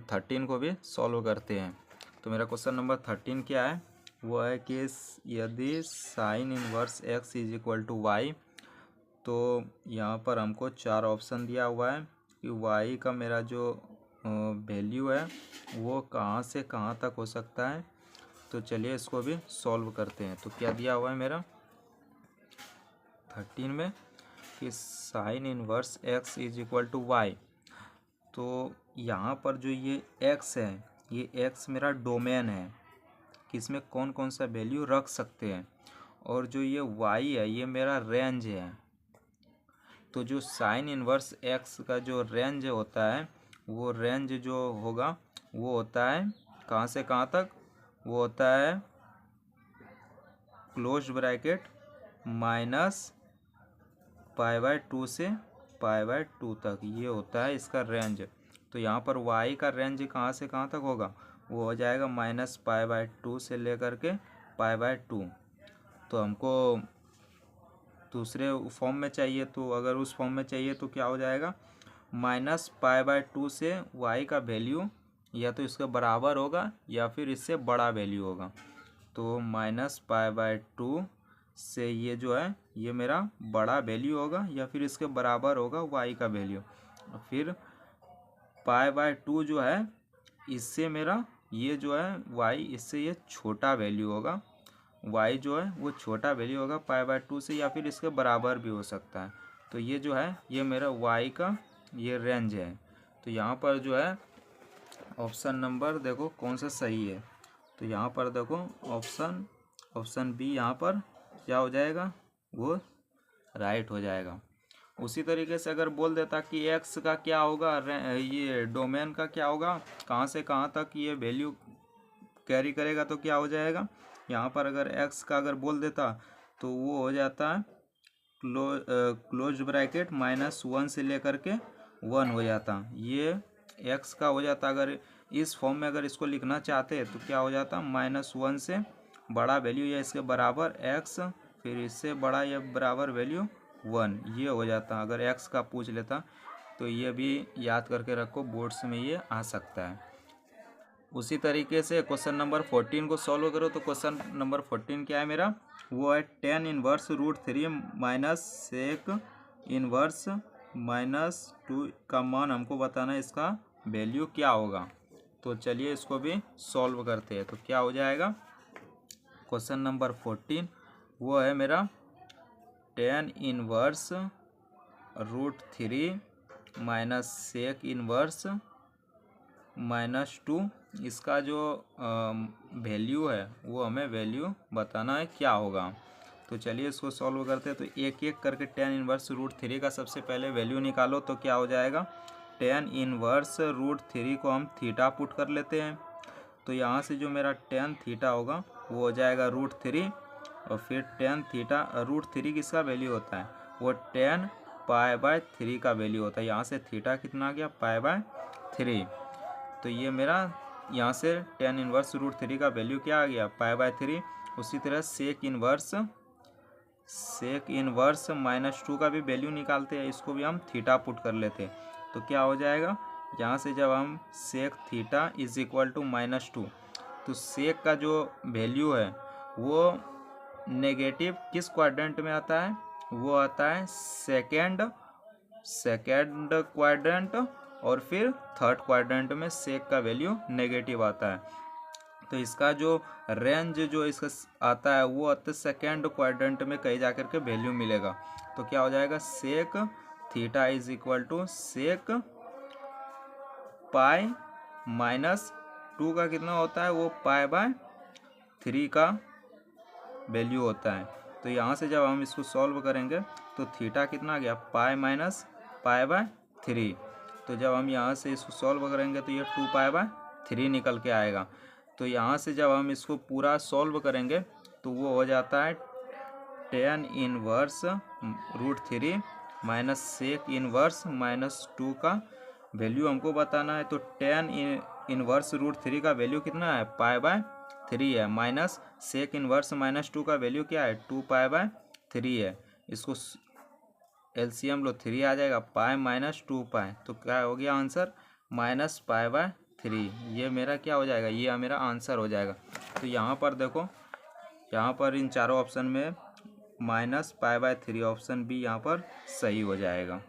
13 को भी सॉल्व करते हैं। तो मेरा क्वेश्चन नंबर 13 क्या है, वो है कि यदि sine inverse X is equal to Y, तो यहाँ पर हमको 4 ऑप्शन दिया हुआ है कि वाई का मेरा जो वैल्यू है वो कहाँ से कहाँ तक हो सकता है। तो चलिए इसको भी सॉल्व करते हैं। तो क्या दिया हुआ है मेरा 13 में कि sine inverse X is equal to Y. तो यहाँ पर जो ये एक्स है, ये एक्स मेरा डोमेन है कि इसमें कौन कौन सा वैल्यू रख सकते हैं, और जो ये वाई है ये मेरा रेंज है। तो जो साइन इनवर्स एक्स का जो रेंज होता है, वो रेंज जो होगा वो होता है कहाँ से कहाँ तक, वो होता है क्लोज ब्रैकेट माइनस π/2 से π/2 तक, ये होता है इसका रेंज। तो यहाँ पर y का रेंज कहाँ से कहाँ तक होगा, वो हो जाएगा -π/2 से लेकर के π/2। तो हमको दूसरे फॉर्म में चाहिए, तो अगर उस फॉर्म में चाहिए तो क्या हो जाएगा, -π/2 से y का वैल्यू या तो इसके बराबर होगा या फिर इससे बड़ा वैल्यू होगा। तो -π/2 से ये जो है ये मेरा बड़ा वैल्यू होगा या फिर इसके बराबर होगा y का वैल्यू। फिर π/2 जो है इससे मेरा ये जो है y, इससे ये छोटा वैल्यू होगा, y जो है वो छोटा वैल्यू होगा π/2 से, या फिर इसके बराबर भी हो सकता है। तो ये जो है ये मेरा y का ये रेंज है। तो यहाँ पर जो है ऑप्शन नंबर देखो कौन सा सही है। तो यहाँ पर देखो ऑप्शन बी यहाँ पर क्या हो जाएगा, वो राइट हो जाएगा। उसी तरीके से अगर बोल देता कि एक्स का क्या होगा, ये डोमेन का क्या होगा, कहाँ से कहाँ तक ये वैल्यू कैरी करेगा, तो क्या हो जाएगा, यहाँ पर अगर एक्स का अगर बोल देता तो वो हो जाता है क्लोज ब्रैकेट -1 से लेकर के 1 हो जाता, ये एक्स का हो जाता। अगर इस फॉर्म में अगर इसको लिखना चाहते हैं तो क्या हो जाता, -1 से बड़ा वैल्यू या इसके बराबर एक्स, फिर इससे बड़ा या बराबर वैल्यू 1, ये हो जाता। अगर एक्स का पूछ लेता तो ये भी याद करके रखो, बोर्ड्स में ये आ सकता है। उसी तरीके से क्वेश्चन नंबर 14 को सॉल्व करो। तो क्वेश्चन नंबर 14 क्या है मेरा, वो है tan inverse √3 minus sec inverse -2 का मान हमको बताना है, इसका वैल्यू क्या होगा। तो चलिए इसको भी सॉल्व करते हैं। तो क्या हो जाएगा, क्वेश्चन नंबर 14 वो है मेरा tan inverse √3 minus sec inverse -2, इसका जो वैल्यू है वो हमें वैल्यू बताना है क्या होगा। तो चलिए इसको सॉल्व करते हैं। तो एक एक करके tan इनवर्स √3 का सबसे पहले वैल्यू निकालो। तो क्या हो जाएगा, tan इनवर्स √3 को हम थीटा पुट कर लेते हैं। तो यहाँ से जो मेरा tan थीटा होगा वो हो जाएगा √3, और फिर tan थीटा √3 किसका वैल्यू होता है, वो tan π/3 का वैल्यू होता है। यहाँ से थीटा कितना आ गया, π/3। तो ये मेरा यहाँ से tan इनवर्स √3 का वैल्यू क्या आ गया, π/3। उसी तरह सेक इनवर्स -2 का भी वैल्यू निकालते हैं, इसको भी हम थीटा पुट कर लेते हैं। तो क्या हो जाएगा, यहाँ से जब हम sec theta is equal to -2, तो सेक का जो वैल्यू है वो नेगेटिव किस क्वाड्रेंट में आता है, वो आता है सेकेंड क्वाड्रेंट, और फिर थर्ड क्वाड्रेंट में सेक का वैल्यू नेगेटिव आता है। तो इसका जो रेंज जो इसका आता है वो आता है सेकेंड क्वाड्रेंट में कहीं जाकर के वैल्यू मिलेगा। तो क्या हो जाएगा, sec theta is equal to sec π-2 का कितना होता है, वो π/3 का वैल्यू होता है। तो यहाँ से जब हम इसको सॉल्व करेंगे तो थीटा कितना आ गया, π-π/3। तो जब हम यहाँ से इसको सॉल्व करेंगे तो ये 2π/3 निकल के आएगा। तो यहाँ से जब हम इसको पूरा सॉल्व करेंगे तो वो हो जाता है tan inverse √3 minus sec inverse -2 का वैल्यू हमको बताना है। तो tan इनवर्स √3 का वैल्यू कितना है, π/3 है, माइनस सेक इनवर्स -2 का वैल्यू क्या है, 2π/3 है। इसको एलसीएम लो 3 आ जाएगा, π - 2π, तो क्या हो गया आंसर, -π/3 3, ये मेरा क्या हो जाएगा, ये मेरा आंसर हो जाएगा। तो यहाँ पर देखो, यहाँ पर इन चारों ऑप्शन में -π/3 ऑप्शन भी यहाँ पर सही हो जाएगा।